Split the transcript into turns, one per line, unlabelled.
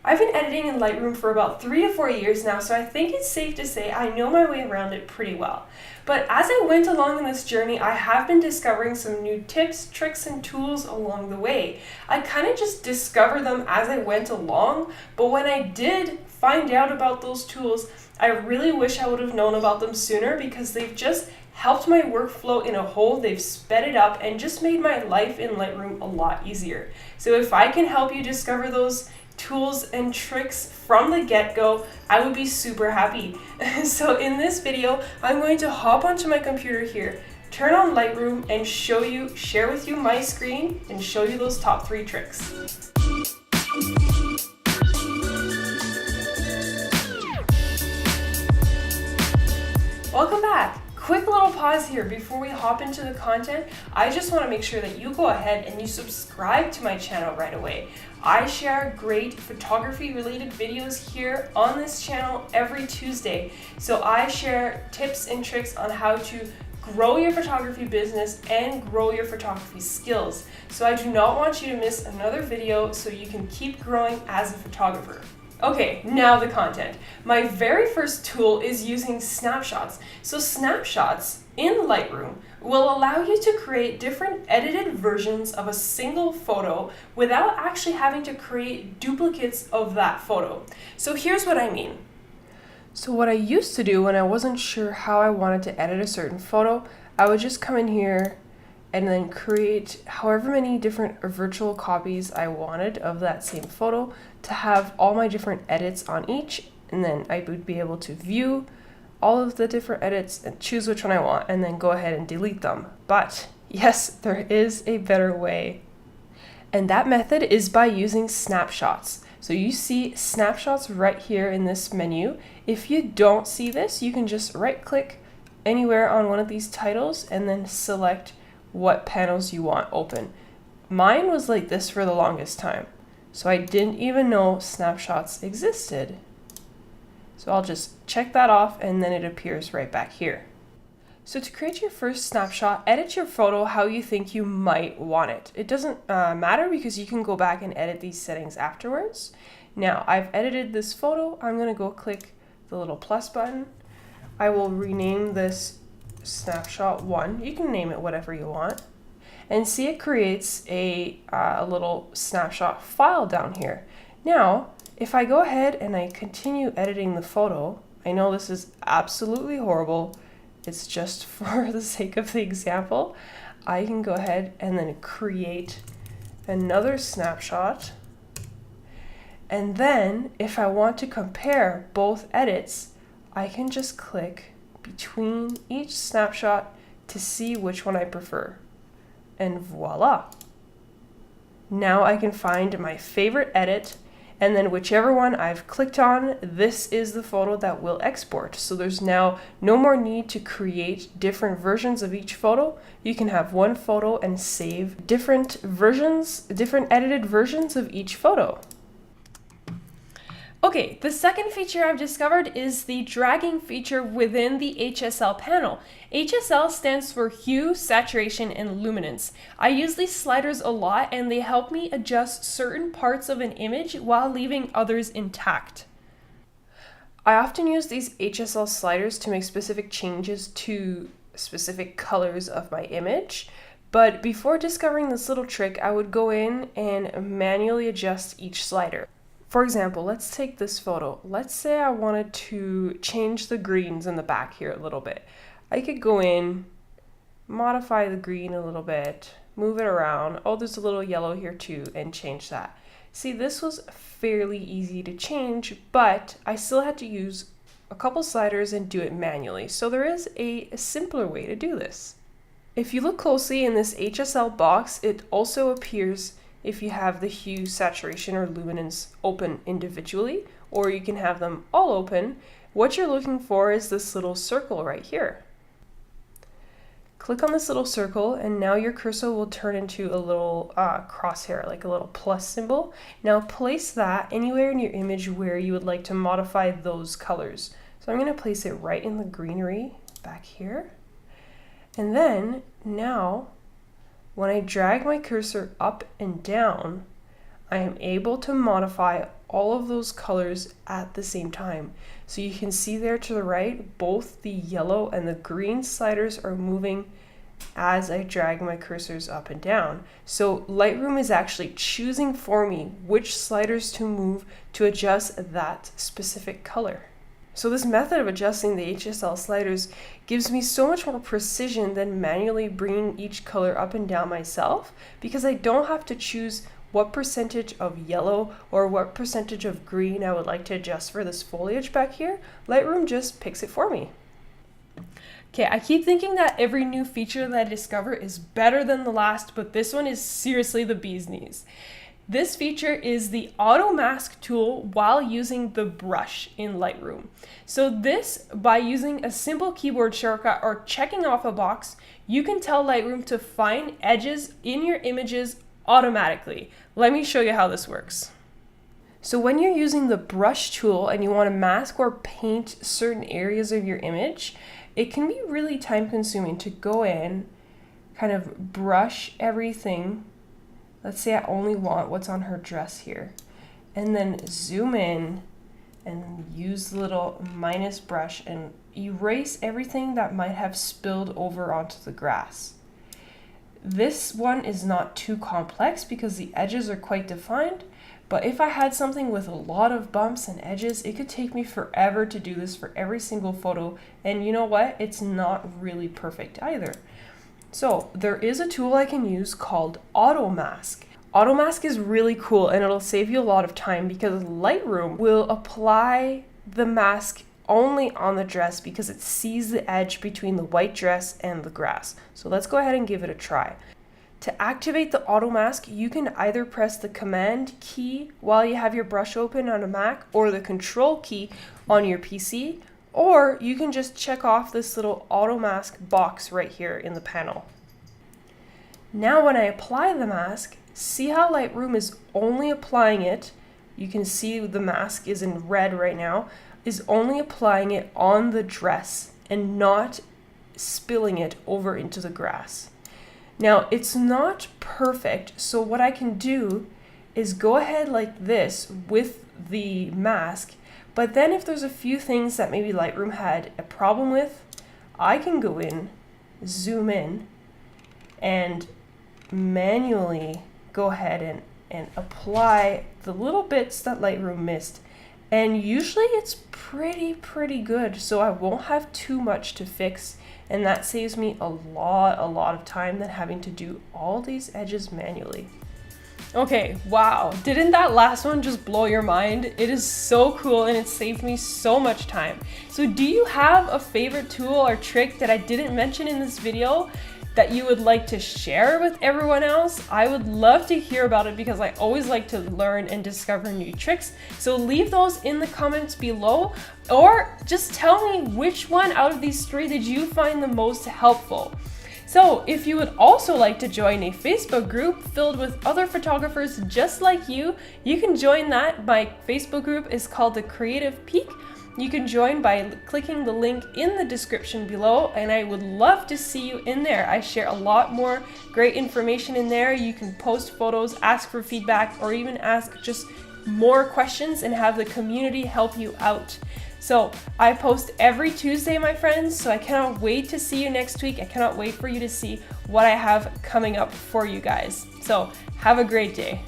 I've been editing in Lightroom for about 3 to 4 years now, so I think it's safe to say I know my way around it pretty well. But as I went along in this journey, I have been discovering some new tips, tricks, and tools along the way. I kind of just discovered them as I went along, but when I did find out about those tools, I really wish I would have known about them sooner because they've just helped my workflow in a whole. They've sped it up and just made my life in Lightroom a lot easier. So if I can help you discover those tools and tricks from the get-go, I would be super happy. So in this video, I'm going to hop onto my computer here, turn on Lightroom, and share with you my screen and show you those top 3 tricks. Welcome back. Quick little pause here before we hop into the content. I just want to make sure that you go ahead and you subscribe to my channel right away. I share great photography related videos here on this channel every Tuesday. So I share tips and tricks on how to grow your photography business and grow your photography skills. So I do not want you to miss another video so you can keep growing as a photographer. Okay, now the content. My very first tool is using snapshots. So snapshots in Lightroom will allow you to create different edited versions of a single photo without actually having to create duplicates of that photo. So here's what I mean. So what I used to do when I wasn't sure how I wanted to edit a certain photo, I would just come in here and then create however many different virtual copies I wanted of that same photo to have all my different edits on each, and then I would be able to view all of the different edits and choose which one I want and then go ahead and delete them. But yes, there is a better way. And that method is by using snapshots. So you see snapshots right here in this menu. If you don't see this, you can just right click anywhere on one of these titles and then select what panels you want open. Mine was like this for the longest time, so I didn't even know snapshots existed. So I'll just check that off and then it appears right back here. So to create your first snapshot, edit your photo how you think you might want it. It doesn't matter because you can go back and edit these settings afterwards. Now I've edited this photo. I'm going to go click the little plus button. I will rename this snapshot 1. You can name it whatever you want. And see, it creates a little snapshot file down here. Now, if I go ahead and I continue editing the photo, I know this is absolutely horrible. It's just for the sake of the example. I can go ahead and then create another snapshot. And then if I want to compare both edits, I can just click between each snapshot to see which one I prefer. And voila! Now I can find my favorite edit, and then whichever one I've clicked on, this is the photo that will export. So there's now no more need to create different versions of each photo. You can have one photo and save different versions, different edited versions of each photo. Okay, the second feature I've discovered is the dragging feature within the HSL panel. HSL stands for hue, saturation, and luminance. I use these sliders a lot and they help me adjust certain parts of an image while leaving others intact. I often use these HSL sliders to make specific changes to specific colors of my image. But before discovering this little trick, I would go in and manually adjust each slider. For example, let's take this photo. Let's say I wanted to change the greens in the back here a little bit. I could go in, modify the green a little bit, move it around. Oh, there's a little yellow here too, and change that. See, this was fairly easy to change, but I still had to use a couple sliders and do it manually. So there is a simpler way to do this. If you look closely in this HSL box, it also appears if you have the hue, saturation, or luminance open individually, or you can have them all open. What you're looking for is this little circle right here. Click on this little circle and now your cursor will turn into a little crosshair, like a little plus symbol. Now place that anywhere in your image where you would like to modify those colors. So I'm going to place it right in the greenery back here. And then now when I drag my cursor up and down, I am able to modify all of those colors at the same time. So you can see there to the right, both the yellow and the green sliders are moving as I drag my cursors up and down. So Lightroom is actually choosing for me which sliders to move to adjust that specific color. So this method of adjusting the HSL sliders gives me so much more precision than manually bringing each color up and down myself, because I don't have to choose what percentage of yellow or what percentage of green I would like to adjust for this foliage back here. Lightroom just picks it for me. Okay, I keep thinking that every new feature that I discover is better than the last, but this one is seriously the bee's knees. This feature is the auto mask tool while using the brush in Lightroom. So this, by using a simple keyboard shortcut or checking off a box, you can tell Lightroom to find edges in your images automatically. Let me show you how this works. So when you're using the brush tool and you want to mask or paint certain areas of your image, it can be really time consuming to go in, kind of brush everything. Let's say I only want what's on her dress here, and then zoom in and use the little minus brush and erase everything that might have spilled over onto the grass. This one is not too complex because the edges are quite defined, but if I had something with a lot of bumps and edges, it could take me forever to do this for every single photo, and you know what? It's not really perfect either. So there is a tool I can use called Auto Mask. Auto Mask is really cool and it'll save you a lot of time because Lightroom will apply the mask only on the dress because it sees the edge between the white dress and the grass. So let's go ahead and give it a try. To activate the auto mask, you can either press the command key while you have your brush open on a Mac or the control key on your PC, or you can just check off this little auto mask box right here in the panel. Now when I apply the mask, see how Lightroom is only applying it, you can see the mask is in red right now, is only applying it on the dress and not spilling it over into the grass. Now, it's not perfect, so what I can do is go ahead like this with the mask, but then if there's a few things that maybe Lightroom had a problem with, I can go in, zoom in, and manually go ahead and apply the little bits that Lightroom missed. And usually it's pretty good, so I won't have too much to fix. And that saves me a lot of time than having to do all these edges manually. Okay, wow, didn't that last one just blow your mind? It is so cool and it saved me so much time. So do you have a favorite tool or trick that I didn't mention in this video that you would like to share with everyone else? I would love to hear about it because I always like to learn and discover new tricks. So leave those in the comments below, or just tell me which one out of these three did you find the most helpful. So if you would also like to join a Facebook group filled with other photographers just like you can join that. My Facebook group is called The Creative Peak. You can join by clicking the link in the description below, and I would love to see you in there. I share a lot more great information in there. You can post photos, ask for feedback, or even ask just more questions and have the community help you out. So I post every Tuesday, my friends, so I cannot wait to see you next week. I cannot wait for you to see what I have coming up for you guys. So have a great day.